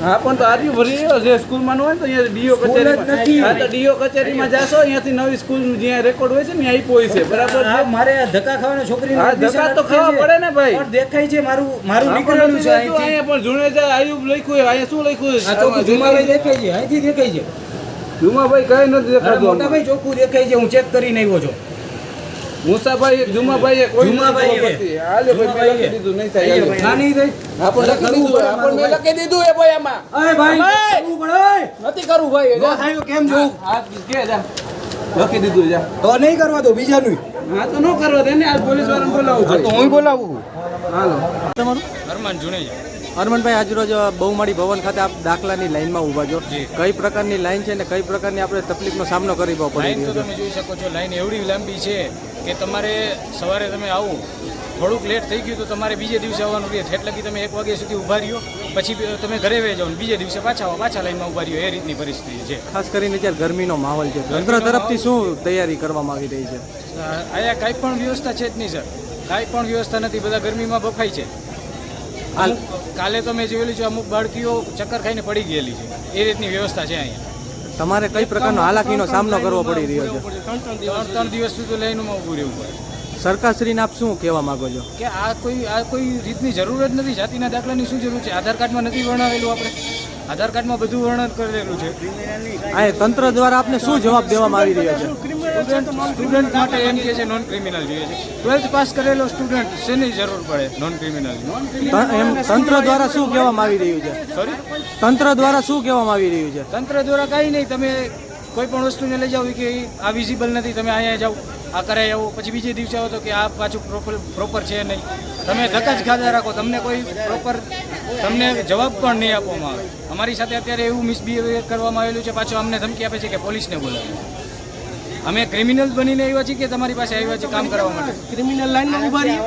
હા પણ તો આર્યું ભરી રહ્યો છે સ્કૂલમાં હોય તો અહીંયા ડીઓ કચેરીમાં. હા તો ડીઓ કચેરીમાં જાશો અહીંયાથી નવી સ્કૂલ જ્યાં રેકોર્ડ હોય છે ને અહીં આપ્યો છે બરાબર છે. મારે ધક્કા ખાવાનો છોકરી ધક્કા તો ખાવા પડે ને ભાઈ. પણ દેખાય છે મારું નીકળેલું છે અહીંયા પણ જુનેજા આયુબ લખ્યું છે અહીંયા શું લખ્યું છે? જુમાભાઈ દેખાય છે અહીંથી દેખાય છે. જુમાભાઈ કઈ નથી દેખાતું. મોટાભાઈ ચોખ્ખું દેખાય છે હું ચેક કરીને આવ્યો છું. મુસાભાઈ જુમાભાઈ કોઈ હાલે ભાઈ લખી દીધું નહીં થાય. ના નહીં થઈ આપણે લખી દીધું એ ભાઈ આમાં. અરે ભાઈ કરવું પડે નથી કરવું ભાઈ. નો થાય કેમ જોઉં હા કે જા લખી દીધું જા. તો નહીં કરવા દો બીજાનું. હા તો નો કરવા દે ને આ પોલીસ વાળાને બોલાવું તો હું બોલાવું. હાલો તમારું હરમાન જુનેજા. હરમનભાઈ આજરોજ બહુમાળી ભવન ખાતે આપ દાખલાની લાઈનમાં ઊભા છો. કઈ પ્રકારની લાઈન છે ને કઈ પ્રકારની આપણે તકલીફનો સામનો કરવો પડી લાઈન તો રહ્યો છે? તમે જોઈ શકો છો, લાઈન એવડી લાંબી છે કે તમારે સવારે તમે આવો થોડુંક લેટ થઈ ગયું તો તમારે બીજે દિવસે આવવાનું રહે. એટલે કે તમે 1 વાગ્યા સુધી ઊભા રહ્યો પછી તમે ઘરે વહી જાઓ બીજે દિવસે પાછા લાઈનમાં ઊભા રહ્યો. એ રીતની પરિસ્થિતિ છે. ખાસ કરીને અત્યારે ગરમીનો માહોલ છે. તંત્ર તરફથી શું તૈયારી કરવામાં આવી રહી છે? અહીંયા કાંઈ પણ વ્યવસ્થા છે જ નહીં સર. કાંઈ પણ વ્યવસ્થા નથી. બધા ગરમીમાં બફાય છે. કાલે તમે જોયેલું છે અમુક બાળકીઓ ચક્કર ખાઈને પડી ગયેલી છે. એ રીતની વ્યવસ્થા છે અહીંયા. તમારે કઈ પ્રકારનો હાલાકીનો સામનો કરવો પડી રહ્યો છે? 3 દિવસ સુધી લાઈનમાં ઊભું રહેવું પડે. સરકારશ્રીને આપ શું કહેવા માંગો છો? કે આ કોઈ રીતની જરૂર જ નથી. જાતિના દાખલાની શું જરૂર છે? આધાર કાર્ડમાં નથી વર્ણવેલું. આપણે આધાર કાર્ડમાં બધું વર્ણન કરેલું છે. આ તંત્ર દ્વારા આપને શું જવાબ દેવામાં આવી રહ્યો છે? સ્ટુડન્ટ માટે એમ કે છે નોન ક્રિમિનલ જોઈએ છે. 12th પાસ કરેલો સ્ટુડન્ટ શેની જરૂર પડે નોન ક્રિમિનલ? એમ તંત્ર દ્વારા શું કહેવામાં આવી રહ્યું છે? સોરી, તંત્ર દ્વારા શું કહેવામાં આવી રહ્યું છે? તંત્ર દ્વારા કાંઈ નહીં. તમે કોઈ પણ વસ્તુને લઈ જાઓ કે આ વિઝિબલ નથી, તમે અહીંયા જાઓ આ કરાઈ આવો, પછી બીજે દિવસે આવો તો કે આ પાછું પ્રોપર છે નહીં. તમે ધક્કા જ ખાધા રાખો, તમને કોઈ પ્રોપર તમને જવાબ પણ નહીં આપવામાં આવે. અમારી સાથે અત્યારે એવું મિસબિહેવિયર કરવામાં આવેલું છે. પાછું અમને ધમકી આપે છે કે પોલીસને બોલાવે. અમે ક્રિમિનલ બનીને આવ્યા છીએ કે તમારી પાસે આવ્યા છે કામ કરવા માટે? ક્રિમિનલ લાઈનમાં ઉભા રહીએ.